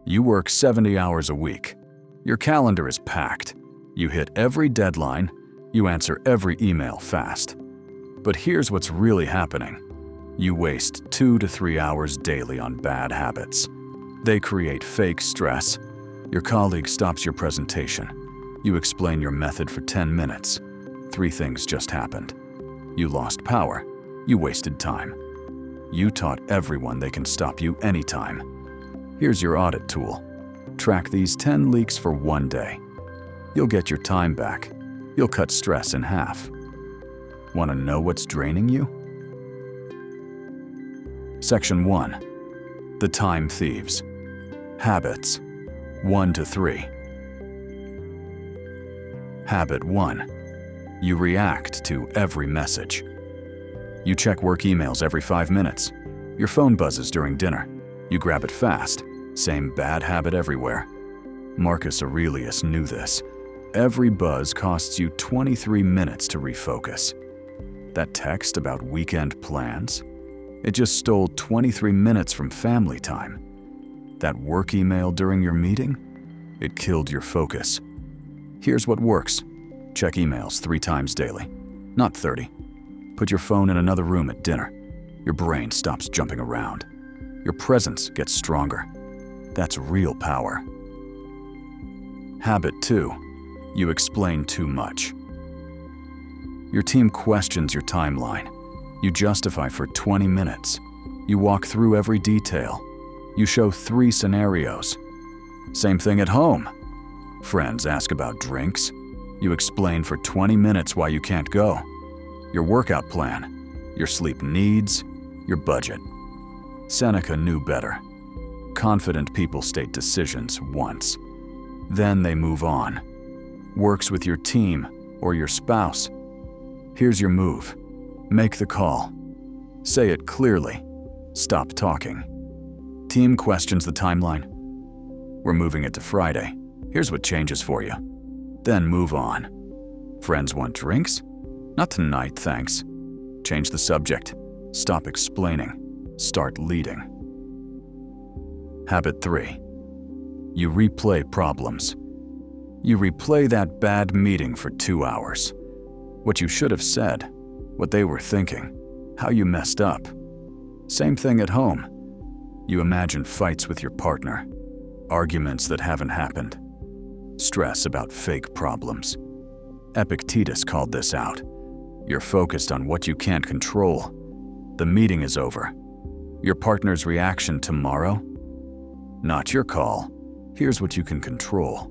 You work 70 hours a week. Your calendar is packed. You hit every deadline. You answer every email fast. But here's what's really happening. You waste 2 to 3 hours daily on bad habits. They create fake stress. Your colleague stops your presentation. You explain your method for 10 minutes. 3 things just happened. You lost power. You wasted time. You taught everyone they can stop you anytime. Here's your audit tool. Track these 10 leaks for 1 day. You'll get your time back. You'll cut stress in half. Want to know what's draining you? Section 1. The Time Thieves. Habits. 1 to 3. Habit 1. You react to every message. You check work emails every 5 minutes. Your phone buzzes during dinner. You grab it fast. Same bad habit everywhere. Marcus Aurelius knew this. Every buzz costs you 23 minutes to refocus. That text about weekend plans? It just stole 23 minutes from family time. That work email during your meeting? It killed your focus. Here's what works. Check emails 3 times daily, not 30. Put your phone in another room at dinner. Your brain stops jumping around. Your presence gets stronger. That's real power. Habit 2. You explain too much. Your team questions your timeline. You justify for 20 minutes. You walk through every detail. You show 3 scenarios. Same thing at home. Friends ask about drinks. You explain for 20 minutes why you can't go. Your workout plan, your sleep needs, your budget. Seneca knew better. Confident people state decisions once. Then they move on. Works with your team or your spouse. Here's your move. Make the call. Say it clearly. Stop talking. Team questions the timeline. We're moving it to Friday. Here's what changes for you. Then move on. Friends want drinks? Not tonight, thanks. Change the subject. Stop explaining. Start leading. Habit 3. You replay problems. You replay that bad meeting for 2 hours. What you should have said, what they were thinking, how you messed up. Same thing at home. You imagine fights with your partner, arguments that haven't happened, stress about fake problems. Epictetus called this out. You're focused on what you can't control. The meeting is over. Your partner's reaction tomorrow? Not your call. Here's what you can control.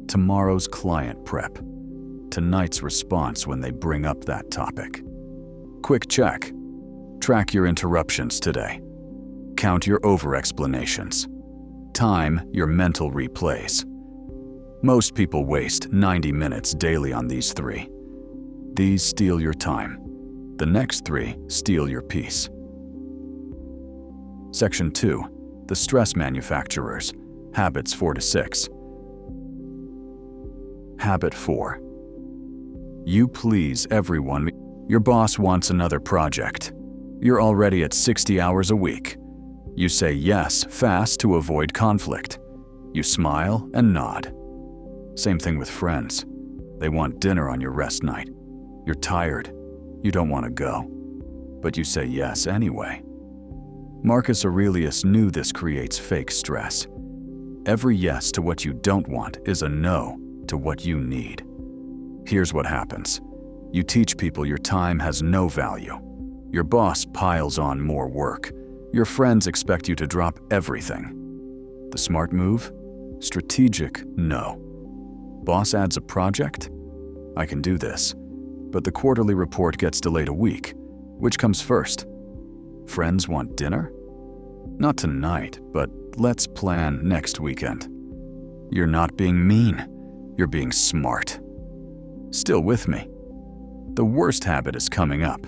Tomorrow's client prep. Tonight's response when they bring up that topic. Quick check. Track your interruptions today. Count your over-explanations. Time your mental replays. Most people waste 90 minutes daily on these 3. These steal your time. The next 3 steal your peace. Section 2. The Stress Manufacturers. Habits 4 to 6. Habit 4. You please everyone. Your boss wants another project. You're already at 60 hours a week. You say yes fast to avoid conflict. You smile and nod. Same thing with friends. They want dinner on your rest night. You're tired. You don't want to go. But you say yes anyway. Marcus Aurelius knew this creates fake stress. Every yes to what you don't want is a no to what you need. Here's what happens. You teach people your time has no value. Your boss piles on more work. Your friends expect you to drop everything. The smart move? Strategic no. Boss adds a project? I can do this. But the quarterly report gets delayed a week. Which comes first? Friends want dinner? Not tonight, but let's plan next weekend. You're not being mean. You're being smart. Still with me? The worst habit is coming up.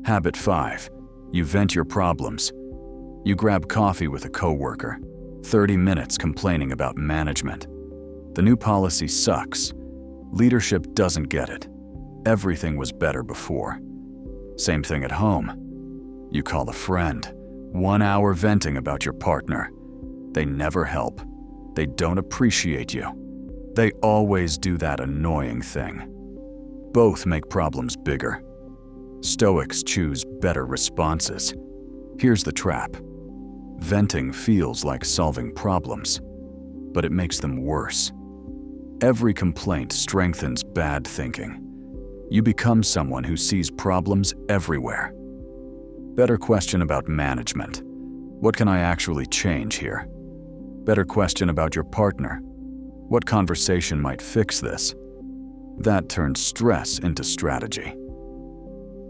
Habit 5. You vent your problems. You grab coffee with a coworker. 30 minutes complaining about management. The new policy sucks. Leadership doesn't get it. Everything was better before. Same thing at home. You call a friend. 1 hour venting about your partner. They never help. They don't appreciate you. They always do that annoying thing. Both make problems bigger. Stoics choose better responses. Here's the trap. Venting feels like solving problems, but it makes them worse. Every complaint strengthens bad thinking. You become someone who sees problems everywhere. Better question about management. What can I actually change here? Better question about your partner. What conversation might fix this? That turns stress into strategy.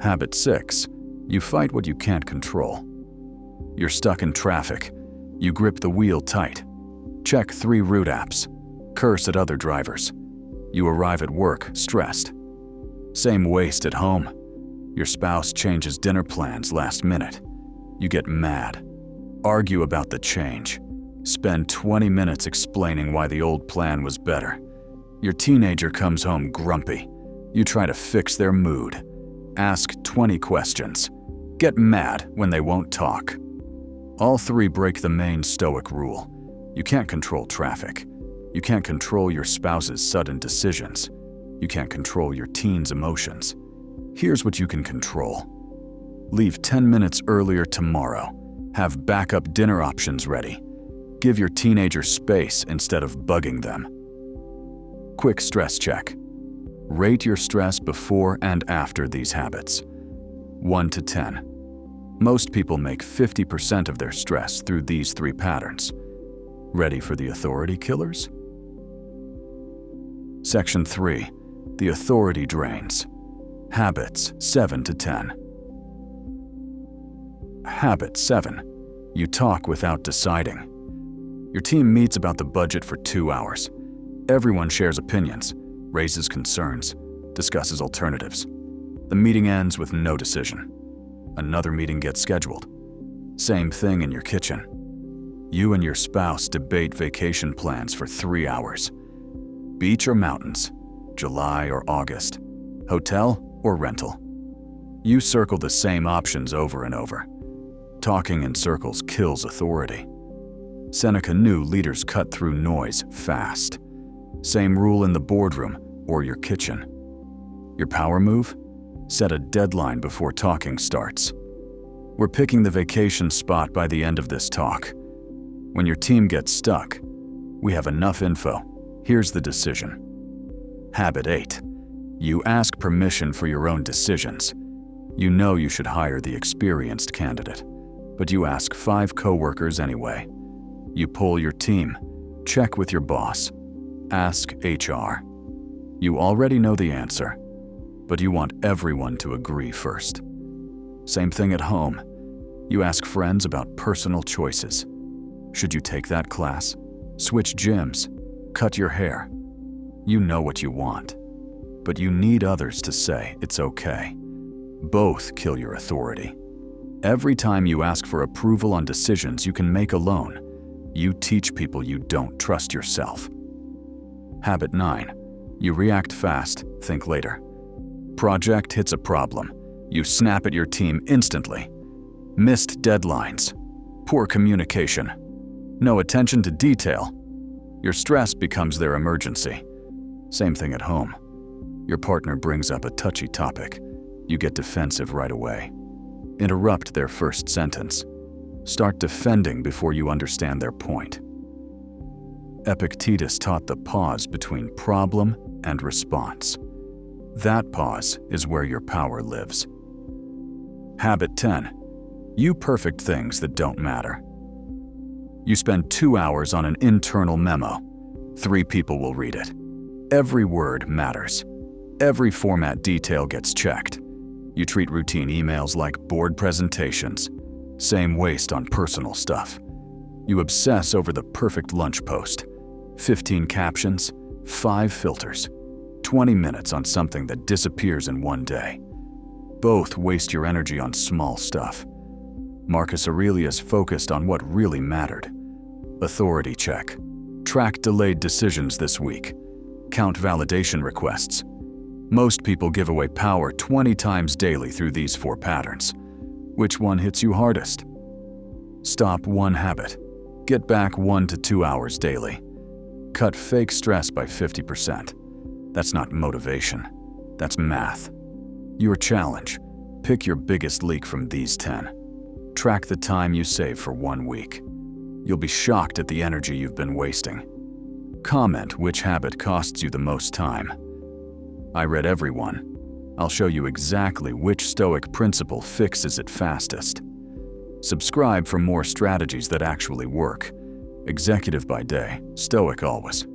Habit 6. You fight what you can't control. You're stuck in traffic. You grip the wheel tight. Check 3 route apps. Curse at other drivers. You arrive at work stressed. Same waste at home. Your spouse changes dinner plans last minute. You get mad. Argue about the change. Spend 20 minutes explaining why the old plan was better. Your teenager comes home grumpy. You try to fix their mood. Ask 20 questions. Get mad when they won't talk. All 3 break the main Stoic rule. You can't control traffic. You can't control your spouse's sudden decisions. You can't control your teen's emotions. Here's what you can control. Leave 10 minutes earlier tomorrow. Have backup dinner options ready. Give your teenager space instead of bugging them. Quick stress check. Rate your stress before and after these habits. 1 to 10. Most people make 50% of their stress through these 3 patterns. Ready for the authority killers? Section 3. The authority drains. Habits 7 to 10. Habit 7. You talk without deciding. Your team meets about the budget for 2 hours. Everyone shares opinions, raises concerns, discusses alternatives. The meeting ends with no decision. Another meeting gets scheduled. Same thing in your kitchen. You and your spouse debate vacation plans for 3 hours. Beach or mountains, July or August, hotel or rental. You circle the same options over and over. Talking in circles kills authority. Seneca knew leaders cut through noise fast. Same rule in the boardroom or your kitchen. Your power move? Set a deadline before talking starts. We're picking the vacation spot by the end of this talk. When your team gets stuck, we have enough info. Here's the decision. Habit 8. You ask permission for your own decisions. You know you should hire the experienced candidate, but you ask 5 coworkers anyway. You poll your team, check with your boss, ask HR. You already know the answer, but you want everyone to agree first. Same thing at home. You ask friends about personal choices. Should you take that class? Switch gyms? Cut your hair? You know what you want, but you need others to say it's okay. Both kill your authority. Every time you ask for approval on decisions you can make alone, you teach people you don't trust yourself. Habit 9. You react fast, think later. Project hits a problem. You snap at your team instantly. Missed deadlines. Poor communication. No attention to detail. Your stress becomes their emergency. Same thing at home. Your partner brings up a touchy topic. You get defensive right away. Interrupt their first sentence. Start defending before you understand their point. Epictetus taught the pause between problem and response. That pause is where your power lives. Habit 10. You perfect things that don't matter. You spend 2 hours on an internal memo. 3 people will read it. Every word matters. Every format detail gets checked. You treat routine emails like board presentations. Same waste on personal stuff. You obsess over the perfect lunch post. 15 captions, 5 filters, 20 minutes on something that disappears in one day. Both waste your energy on small stuff. Marcus Aurelius focused on what really mattered. Authority check. Track delayed decisions this week. Count validation requests. Most people give away power 20 times daily through these 4 patterns. Which one hits you hardest? Stop one habit. Get back 1 to 2 hours daily. Cut fake stress by 50%. That's not motivation. That's math. Your challenge: pick your biggest leak from these 10. Track the time you save for 1 week. You'll be shocked at the energy you've been wasting. Comment which habit costs you the most time. I read every one. I'll show you exactly which Stoic principle fixes it fastest. Subscribe for more strategies that actually work. Executive by day, Stoic always.